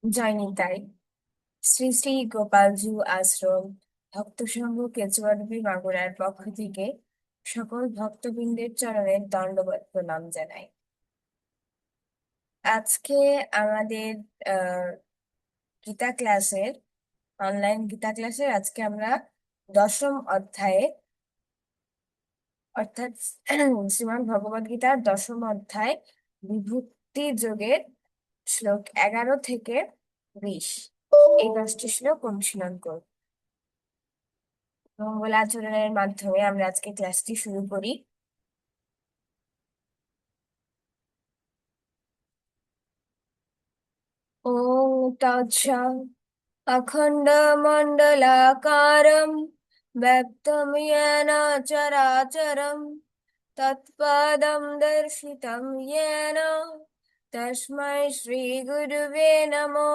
জয়নিতাই শ্রী শ্রী গোপালজু আশ্রম ভক্ত সংঘ কেচুয়াডুবি মাগুরার পক্ষ থেকে সকল ভক্তবৃন্দের চরণে দণ্ডবত প্রণাম জানাই। আজকে আমাদের আহ গীতা ক্লাসের অনলাইন গীতা ক্লাসের আজকে আমরা দশম অধ্যায়ে অর্থাৎ শ্রীমদ্ ভগবদ গীতার দশম অধ্যায় বিভূতি যোগের শ্লোক 11 থেকে 20 এই 10টি শ্লোক অনুশীলন করব। মঙ্গলাচরণের মাধ্যমে আমরা আজকে ক্লাসটি শুরু করি। ওম তৎসৎ अखण्डमण्डलाकारं व्याप्तं येन चराचरं तत्पदं दर्शितं येन तस्मै श्रीगुरुवे नमो।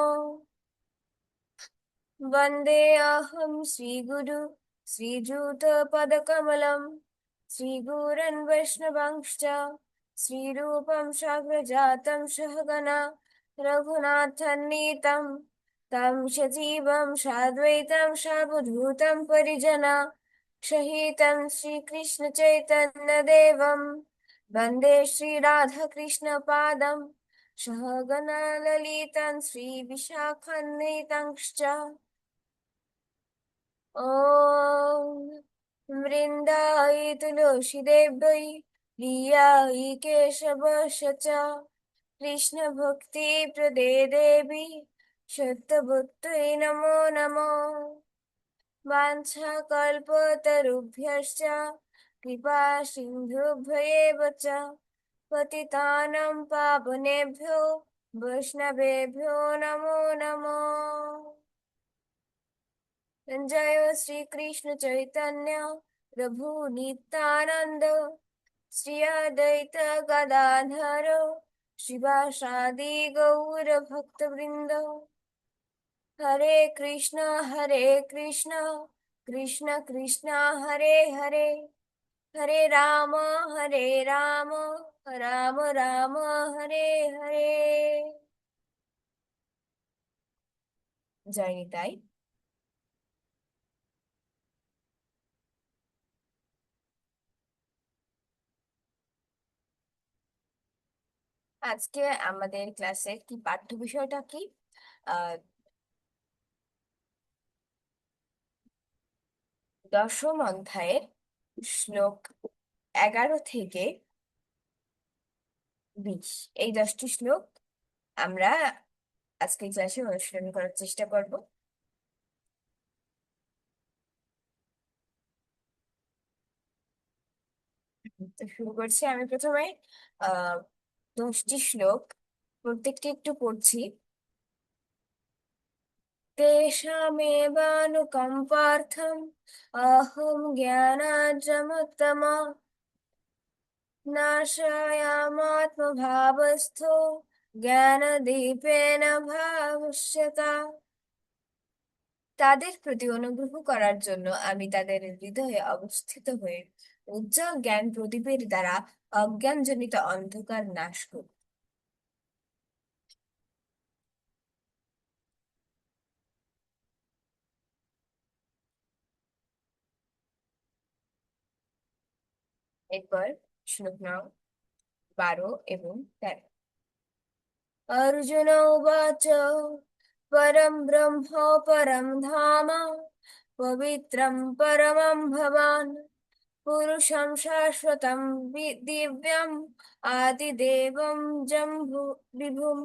वन्देऽहं श्रीगुरु श्रीयुतपदकमलं श्रीगुरन् वैष्णवांश्च श्रीरूपं साग्रजातं सहगणा रघुनाथान्वितं तं सजीवं साद्वैतं सावधूतं परिजना सहितं श्रीकृष्णचैतन्यदेवं वन्दे श्रीराधाकृष्णपादं सहगणा ललितं श्रीविशाखान्वितंश्च। ॐ वृन्दाय तुलसीदेव्यै प्रियाय केशवस्य च कृष्णभक्तिप्रदे देवी सत्यभक्त्यै नमो नमः। वाञ्छाकल्पतरुभ्यश्च कृपा सिन्धुभ्यैव च पतितानां पावनेभ्यो वैष्णवेभ्यो नमो नमः। जय श्री कृष्ण चैतन्य प्रभु नित्यानंद श्री अद्वैत गदाधर शिवासादि गौर भक्त वृंद। हरे कृष्ण कृष्ण कृष्ण हरे हरे हरे राम राम राम हरे हरे। जय निताई। আজকে আমাদের ক্লাসের কি পাঠ্য বিষয়টা কি? আহ দশম অধ্যায়ের শ্লোক 11 থেকে 20 এই 10টি শ্লোক আমরা আজকে ক্লাসে অনুশীলন করার চেষ্টা করব। তো শুরু করছি আমি প্রথমে। আহ 10টি শ্লোক প্রত্যেকটি একটু পড়ছি। तेषामेवानुकम्पार्थम् अहं ज्ञानार्जमुत्तमा नाशयामात्मभावस्थो জ্ঞানদীপেন ভাস্বতা। তাদের প্রতি অনুগ্রহ করার জন্য আমি তাদের হৃদয়ে অবস্থিত হয়ে উজ্জ্বল জ্ঞান প্রদীপের দ্বারা অজ্ঞানজনিত অন্ধকার নাশ করি। এরপর শ্লোক নং 12 এবং 13। अर्जुन उवाच परं ब्रह्म परं धाम पवित्रं परमं भवान् पुरुषं शाश्वतं दिव्यम् आदिदेवं जम्बु विभुम्।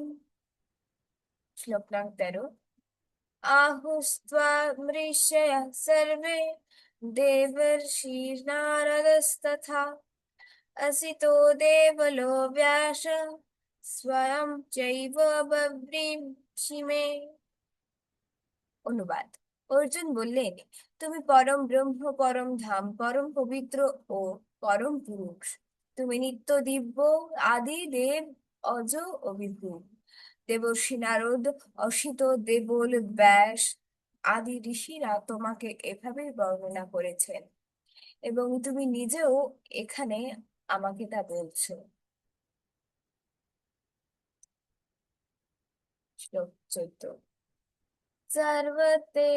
श्लोक नং 13। आहुस्त्वा मृषयः सर्वे देवर्षिर्नारदस्तथा असितो देवलो व्यास स्वयं चैव बभ्रीषि। অনুবাদ। অর্জুন বললেন, তুমি পরম ব্রহ্ম, পরম ধাম, পরম পবিত্র ও পরম পুরুষ। তুমি নিত্য দিব্য, আদি দেব, অজ ও বিভু। দেবর্ষি নারদ, অসিত, দেবল, ব্যাস আদি ঋষিরা তোমাকে এভাবে বর্ণনা করেছেন এবং তুমি নিজেও এখানে আমাকে তা বলছো। শ্লোক 14। सर्वते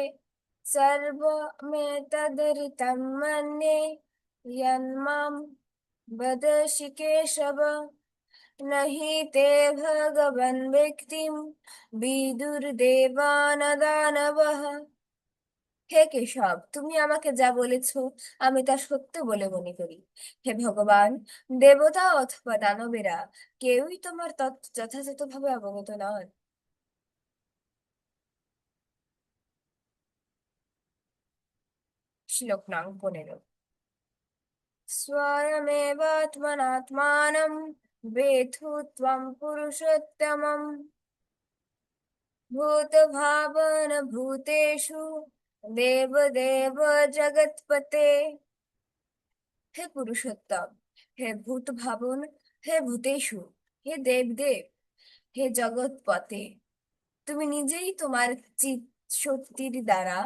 सर्वमेतदृतं मन्ये यन्मां वदसि केशव न हि ते भगवन् व्यक्तिं विदुर्देवानदानवः। হে কেশব, তুমি আমাকে যা বলেছো আমি তা সত্য বলে মনে করি। হে ভগবান, দেবতা অথবা দানবেরা কেউই তোমার তত্ত্ব যথাযথভাবে অবগত নন। শ্লোক নং 15। स्वयमेवात्मनात्मानं वेत्थु त्वं पुरुषोत्तमं भूतभावन भूतेषु देवदेव जगत्पते। হে পুরুষোত্তম, হে ভূত ভাবন, হে ভূতেষু, হে দেবদেব, হে জগৎপতে, তুমি নিজেই তোমার চিৎ শক্তির দ্বারা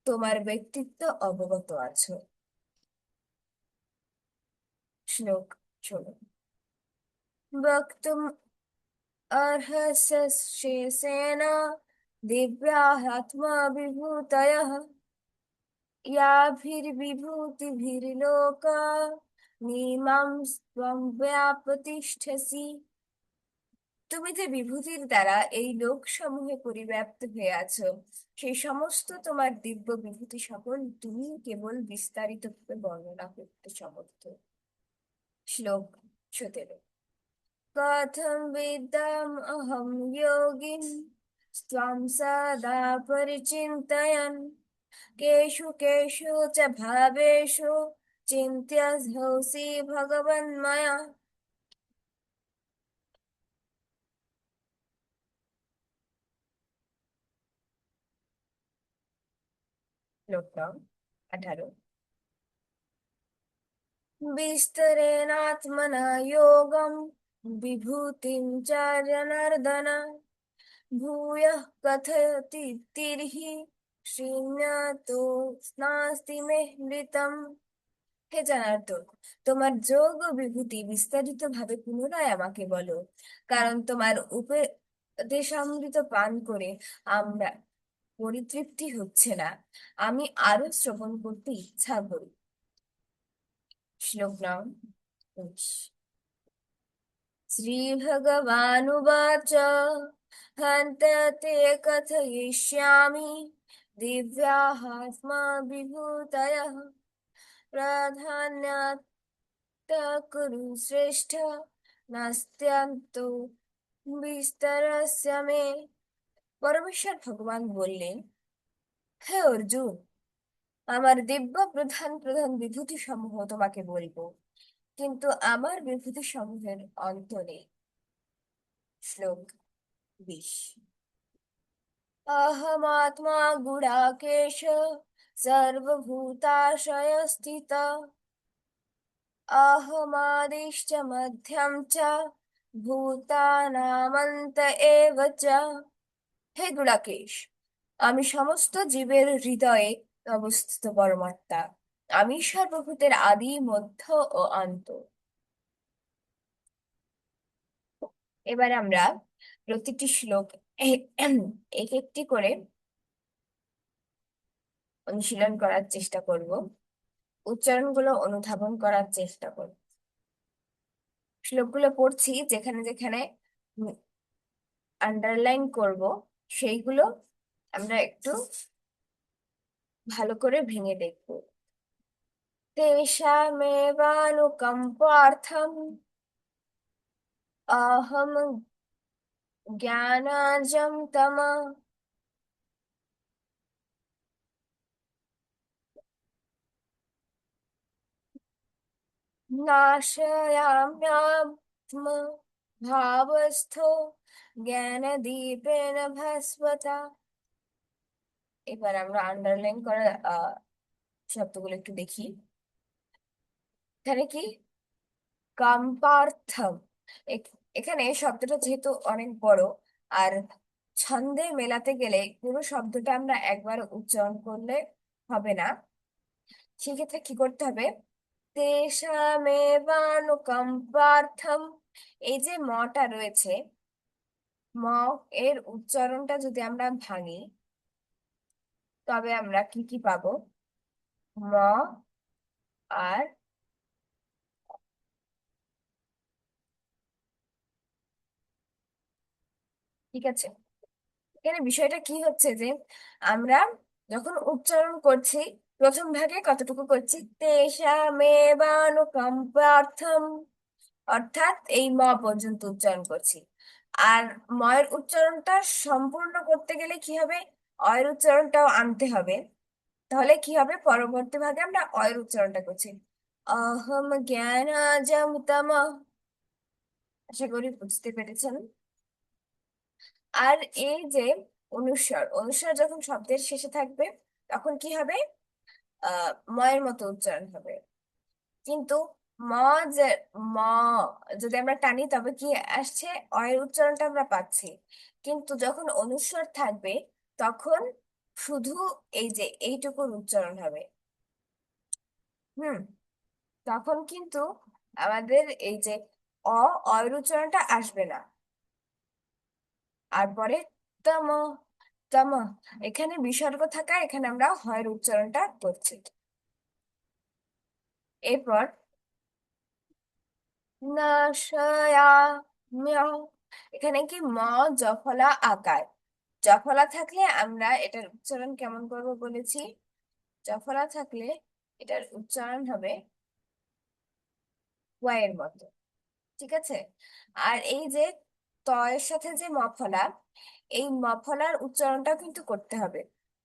তোমার ব্যক্তিত্ব অবগত আছো। শ্লোক 16। বক্তুম अर्हस्य शेषेण दिव्यात्मा विभूतयः याभिर्विभूतिभिर्लोका नीमां स्वं व्यापतिष्ठसि। তুমি যে বিভূতির দ্বারা এই লোকসমূহে পরিব্যাপ্ত হয়ে আছো, সেই সমস্ত তোমার দিব্য বিভূতি সকল তুমি কেবল বিস্তারিত ভাবে বর্ণনা করতে সমর্থ। শ্লোক 17। कथं विद्याम् अहं योगिन् त्वां सदा परिचिन्तयन् केषु केषु च भावेषु चिन्त्यधोऽसि भगवन्मया। শ্লোক নং 18। विस्तरेणात्मना योगं विभूतिं च जनार्दन भूयः कथयति तिर्हि श्रीण्यतो नास्ति मे मृतम्। হে জনার্দন, তোমার যোগ ও বিভূতি বিস্তারিত ভাবে পুনরায় আমাকে বলো, কারণ তোমার উপদেশামৃত পান করে আমরা পরিতৃপ্তি হচ্ছে না। আমি আরো শ্রবণ করতে ইচ্ছা করি। শ্লোক নাম 19। श्रीभगवानुवाच हन्त ते कथयिष्यामि दिव्यात्मा विभूतयः प्राधान्यात् कुरु श्रेष्ठ नास्त्यन्तो বিস্তরস্য মে। পরমেশ্বর ভগবান বললেন, হে অর্জুন, আমার দিব্য প্রধান প্রধান বিভূতি সমূহ তোমাকে বলবো, কিন্তু আমার বিভূতি সমূহের অন্ত নেই। শ্লোক 20। अहमात्मा गुडाकेश सर्वभूताशयस्थित अहमादिश्च मध्यं च ভূতানামন্ত এব চ। হে গুড়াকেশ, আমি সমস্ত জীবের হৃদয়ে অবস্থিত পরমাত্মা। আমি সর্বভূতের আদি মধ্য ও অন্ত। এবার আমরা প্রতিটি শ্লোক এক একটি করে অনুশীলন করার চেষ্টা করব, উচ্চারণগুলো অনুধাবন করার চেষ্টা করব। শ্লোকগুলো পড়ছি, যেখানে যেখানে আন্ডারলাইন করব সেইগুলো আমরা একটু ভালো করে ভেঙে দেখব। তেষামেবানুকম্পার্থম অহম জ্ঞানার্জম তম নাশয়াম্যাত্ম ভাবস্থো জ্ঞানদীপেন ভাস্বতা। এবার আমরা আন্ডারলাইন করা শব্দগুলো একটু দেখি। এখানে কি কম্পার্থম, এখানে শব্দটা যেহেতু অনেক বড়, আর ছন্দে মেলাতে গেলে পুরো শব্দটা আমরা একবার উচ্চারণ করলে হবে না। সেক্ষেত্রে কি করতে হবে, তেষামেবানুকম্পার্থম, এই যে মটা রয়েছে ম এর উচ্চারণটা যদি আমরা ভাঙি, তবে আমরা কি কি পাবো? ম আর, ঠিক আছে। এখানে বিষয়টা কি হচ্ছে যে আমরা যখন উচ্চারণ করছি, প্রথম ভাগে কতটুকু করছি, তেষামেবানুকম্পার্থম, অর্থাৎ এই ম পর্যন্ত উচ্চারণ করছি। আর ময়ের উচ্চারণটা সম্পূর্ণ করতে গেলে কি হবে, অয়ের উচ্চারণটাও আনতে হবে। তাহলে কি হবে, পরবর্তী ভাগে আমরা অয়ের উচ্চারণটা করছি। অহম জ্ঞানাজম তমঃ। আশা করি বুঝতে পেরেছেন। আর এই যে অনুস্বার, অনুস্বার যখন শব্দের শেষে থাকবে, তখন কি হবে, ময়ের মতো উচ্চারণ হবে। কিন্তু ম, যে ম যদি আমরা টানি, তবে কি আসছে, অয়ের উচ্চারণটা আমরা পাচ্ছি। কিন্তু যখন অনুস্বার থাকবে, তখন শুধু এই যে এইটুকুর উচ্চারণ হবে। হুম। তখন কিন্তু আমাদের এই যে অয়ের উচ্চারণটা আসবে না। আর পরে তম, তম, এখানে বিসর্গ থাকা, এখানে আমরা হয়ের উচ্চারণটা করছি। এরপর নাশয়া, মিয়াও, এখানে কি ম জফলা আকার। জফলা থাকলে আমরা এটার উচ্চারণ কেমন করব বলেছি, জফলা থাকলে এটার উচ্চারণ হবে ওয়াইয়ের মতো, ঠিক আছে। আর এই যে তয়ের সাথে যে মফলা, এই মফলার উচ্চারণটা কিন্তু করতে হবে।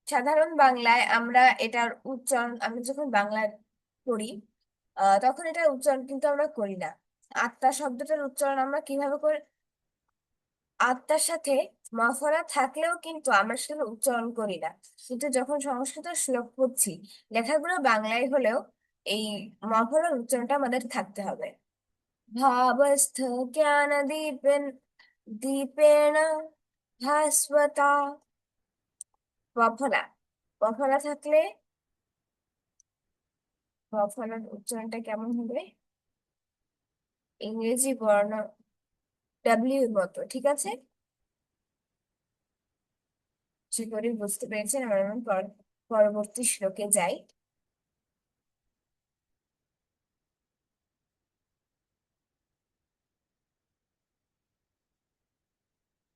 সাধারণ বাংলায় আমরা এটার উচ্চারণ, আমরা যখন বাংলায় পড়ি, তখন এটার উচ্চারণ কিন্তু আমরা করি না। আত্মা শব্দটার উচ্চারণ আমরা কিভাবে করি, আত্মার সাথে মফলা থাকলেও কিন্তু আমরা সেটা উচ্চারণ করি না। কিন্তু যখন সংস্কৃত শ্লোক পড়ছি, লেখাগুলো বাংলায় হলেও এই মফলার উচ্চারণটা আমাদের থাকতে হবে। ভাবস্থ জ্ঞান দীপেন, দীপেন ভাস্বতা, বফলা, বফলা থাকলে বফলার উচ্চারণটা কেমন হবে, ইংরেজি বর্ণ ডাব্লিউ এর মতো, ঠিক আছে। আশা করি বুঝতে পেরেছেন। আমরা পরবর্তী শ্লোকে যাই।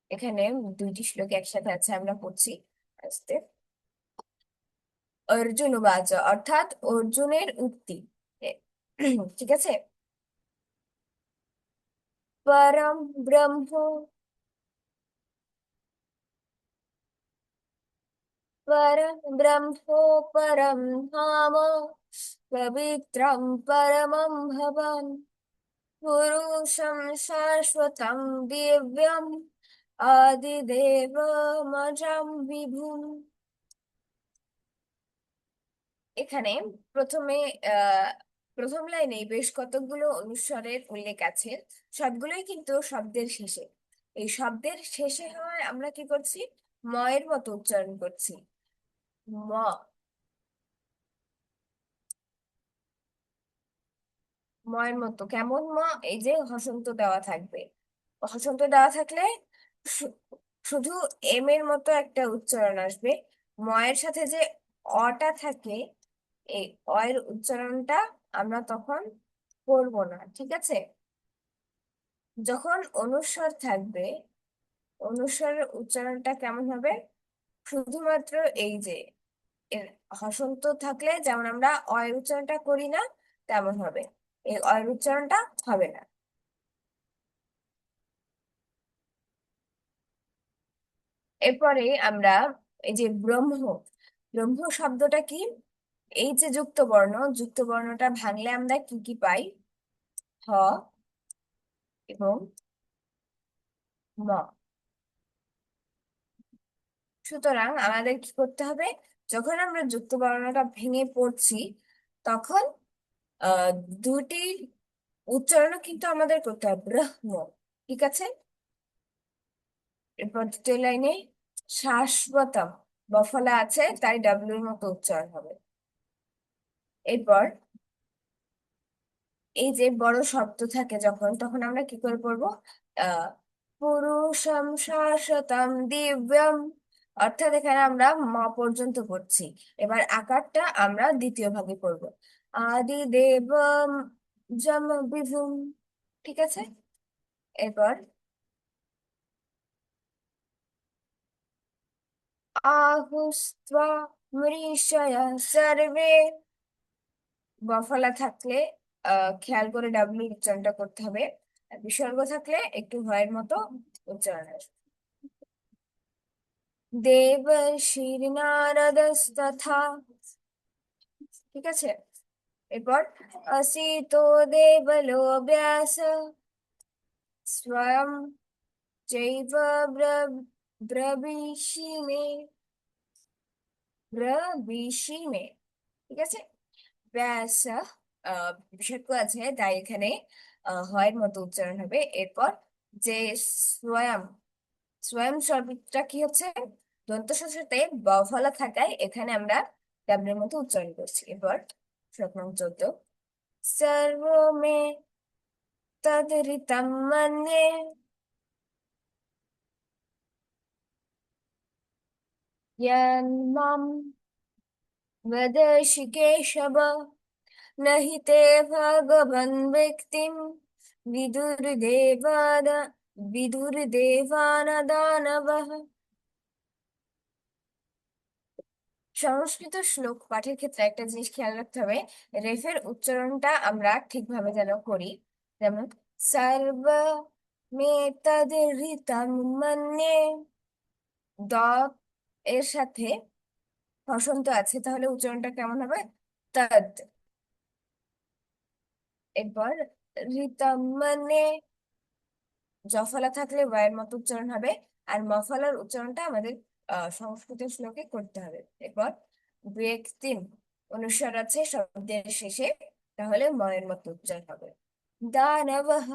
এখানে দুইটি শ্লোক একসাথে আছে, আমরা পড়ছি আস্তে। অর্জুন বাচ, অর্থাৎ অর্জুনের উক্তি। এ- ঠিক আছে। পরম ব্রহ্ম, परं ब्रह्मो परं धाम, पवित्रं परमं भवन्, पुरुषं शाश्वतं दिव्यम्, आदिदेवमजं विभुम्। এখানে প্রথমে আহ প্রথম লাইনে বেশ কতগুলো অনুস্বরের উল্লেখ আছে। সবগুলোই কিন্তু শব্দের শেষে। এই শব্দের শেষে হয় আমরা কি করছি, ময়ের মতো উচ্চারণ করছি। ম, ময়ের মতো কেমন ম, এই যে হসন্ত দেওয়া থাকবে, হসন্ত দেওয়া থাকলে শু- শুধু এম এর মতো একটা উচ্চারণ আসবে। ময়ের সাথে যে অটা থাকে, এই অয়ের উচ্চারণটা আমরা তখন করবো না, ঠিক আছে। যখন অনুস্বর থাকবে, অনুস্বরের উচ্চারণটা কেমন হবে, শুধুমাত্র এই যে এর হসন্ত থাকলে যেমন আমরা অয়ের উচ্চারণটা করি না, তেমন হবে। এই অয়ের উচ্চারণটা হবে না। এরপরে আমরা এই যে ব্রহ্ম, ব্রহ্ম শব্দটা কি, এই যে যুক্ত বর্ণ, যুক্ত বর্ণটা ভাঙলে আমরা কি কি পাই, হ এবং ম। সুতরাং আমাদের কি করতে হবে, যখন আমরা যুক্ত বর্ণটা ভেঙে পড়ছি, তখন আহ দুটি উচ্চারণ কিন্তু আমাদের করতে হবে, ব্রহ্ম, ঠিক আছে। এরপর দ্বিতীয় লাইনে শাশ্বতম, বফলা আছে তাই ডাব্লিউর মতো উচ্চারণ হবে। এরপর এই যে বড় শব্দ থাকে যখন, তখন আমরা কি করে পড়বো, পুরুষম শাশ্বতম দিব্যম, অর্থাৎ এখানে আমরা ম পর্যন্ত পড়ছি। এবার আকারটা আমরা দ্বিতীয় ভাগে পড়বো। আদি দেবম জম বিভুম, ঠিক আছে। এরপর আহুস্ত্বা মৃষয় সর্বে, বফলা থাকলে খেয়াল করে ডাব্লিউ উচ্চারণটা করতে হবে। আর বিসর্গ থাকলে একটু ভয়ের মতো উচ্চারণ আসবে। দেবর্ষির নারদস্তথা, ঠিক আছে। এরপর অসিতো দেবলো ব্যাস স্বয়ং চৈব ব্রবীষিমে, ব্রবীষিমে, ঠিক আছে। ব্যাস বিসর্গ আছে তাই এখানে হয়ের মতো উচ্চারণ হবে। এরপর যে স্বয়ং, স্বয়ং শব্দটা কি হচ্ছে, দন্ত সর সাথে বফলা থাকায় এখানে আমরা ডাব্লিউর মতো উচ্চারণ করছি। এরপর শ্লোক নং 14, সর্বমে তদৃতম মন্যে यन्मम वदर्शि केशव, न हि ते भगवन् व्यक्तिं विदुर्देवाद विदुर्देवानदानवः। সংস্কৃত শ্লোক পাঠের ক্ষেত্রে একটা জিনিস খেয়াল রাখতে হবে, রেফের উচ্চারণটা আমরা ঠিকভাবে যেন করি। যেমন সর্ব মেতদৃতম মন্যে, দ এর সাথে হসন্ত আছে, তাহলে উচ্চারণটা কেমন হবে, তদ। এরপর ঋতম মানে জফলা থাকলে ওয়ের মতো উচ্চারণ হবে, আর মফলার উচ্চারণটা আমাদের সংস্কৃত শ্লোকে করতে হবে। এরপর ব্যক্তিম অনুস্বার আছে শব্দের শেষে, তাহলে ময়ের মতো উচ্চারণ হবে। দানবহ,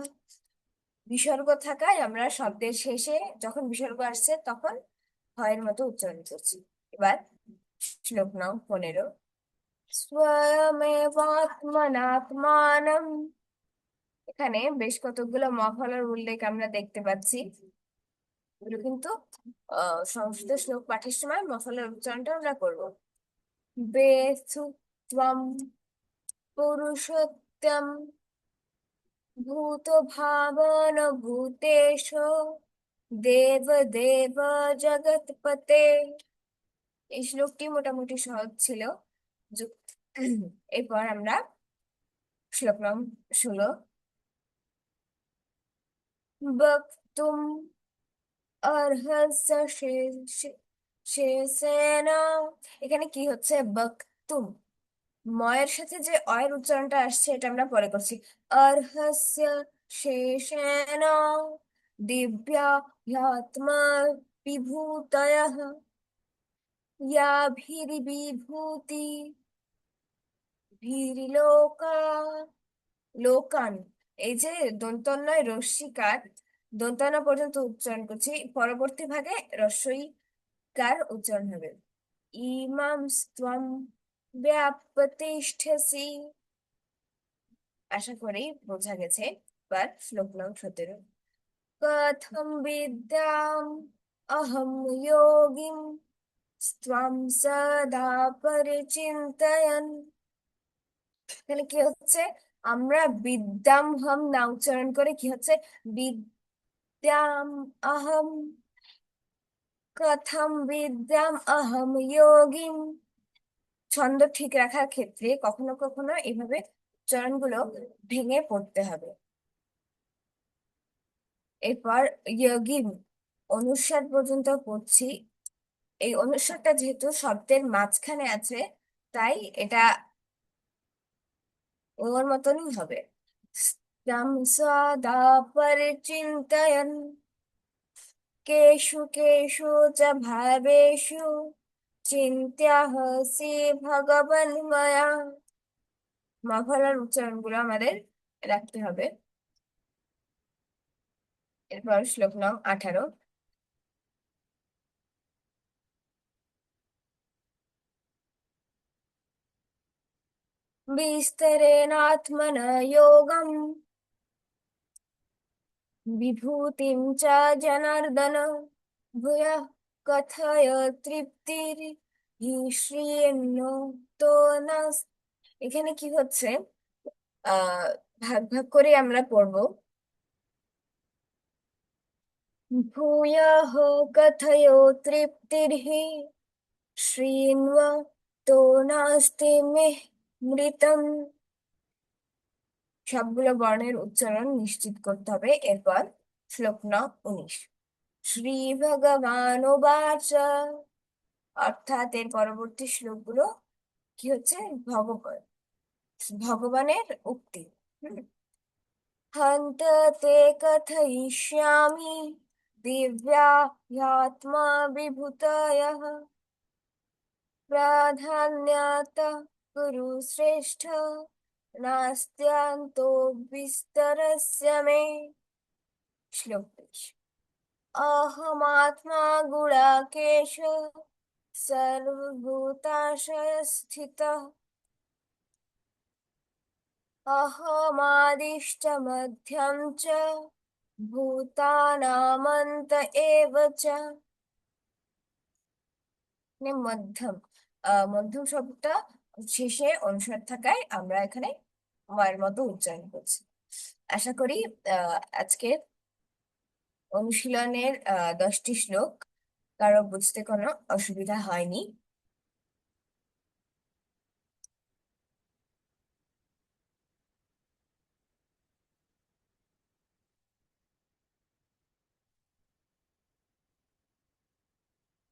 বিসর্গ থাকায় আমরা শব্দের শেষে যখন বিসর্গ আসছে তখন হয়ের মতো উচ্চারণ করছি। এবার শ্লোক নং 15, স্বয়মেবাত্মনাত্মানম, এখানে বেশ কতগুলো মফলার উল্লেখ আমরা দেখতে পাচ্ছি। এগুলো কিন্তু সংস্কৃত শ্লোক পাঠের সময় মফলার উচ্চারণটা আমরা করবো। বেথু ত্বম পুরুষোত্তম ভূত ভাবন ভূতেশ দেব দেব জগৎপতে। এই শ্লোকটি মোটামুটি সহজ ছিল। এরপর আমরা শ্লোক নং 16, বক্তুম অর্হস্য শেষেন, এখানে কি হচ্ছে, বক্তুম ময়ের সাথে যে অয়ের উচ্চারণটা আসছে এটা আমরা পরে করছি। অর্হস্য শেষেন দিব্যা হ্যাত্মা বিভূতয়ঃ ইয়াভির্বিভূতি ভির্লোকা লোকান, এই যে দন্তন্বয় রস্যিকার দন্তান্ন পর্যন্ত উচ্চারণ করছি, পরবর্তী ভাগে রস্যই কার উচ্চারণ হবে। ইমাম স্ত্বম ব্যাপতিষ্ঠসি, আশা করি বোঝা গেছে। এবার শ্লোক নং 17, কথম বিদ্যাম অহম যোগিম স্ত্বম সদা পরিচিন্তয়ন, এখানে কি হচ্ছে, আমরা বিদ্যাম হম না উচ্চারণ করে কি হচ্ছে, বিদ্যাম অহম, কথম বিদ্যাম অহম যোগিম। ছন্দ ঠিক রাখার ক্ষেত্রে কখনো কখনো এইভাবে উচ্চারণগুলো ভেঙে পড়তে হবে। এরপর যোগিম অনুস্বার পর্যন্ত পড়ছি। এই অনুস্বারটা যেহেতু শব্দের মাঝখানে আছে তাই এটা ওর মতনই হবে। तं सदा परिचिन्तयन् केषु केषु च भावेषु চিন্তাহসি ভগবান মায়া, মফলার উচ্চারণগুলো আমাদের রাখতে হবে। এরপর শ্লোক নং 18, বিস্তরেণাত্মনা যোগম विभूतिं च जनार्दन भूयः कथय তৃপ্তির শ্রীয়েন্ন তো নাস। এখানে কি হচ্ছে, আহ ভাগ ভাগ করে আমরা পড়বো। ভূয়ঃ কথয় তৃপ্তির্হি শ্রীন্ব তো নাস্তি মে মৃতম। সবগুলো বর্ণের উচ্চারণ নিশ্চিত করতে হবে। এরপর শ্লোক 19। শ্রী ভগবানুবাচ, অর্থাৎ এর পরবর্তী শ্লোকগুলো কি হচ্ছে, ভগবান ভগবানের উক্তি। হুম। হন্ত তে কথয়িষ্যামি দিব্যা ह्यात्मा विभूतयः प्राधान्यात् कुरु श्रेष्ठ नास्त्यान्तो विस्तरस्य मे। श्लोक 20। अहमात्मा गुडाकेश सर्वभूताशयस्थितः अहमादिश्च मध्यं च ভূতানামন্ত এব চ। মানে মধ্যম, মধ্যম শব্দটা শেষে অনুস্বার থাকায় আমরা এখানে মায়ের মতো উচ্চারণ করছি। আশা করি আজকের অনুশীলনের 10টি শ্লোক কারো বুঝতে কোনো অসুবিধা হয়নি।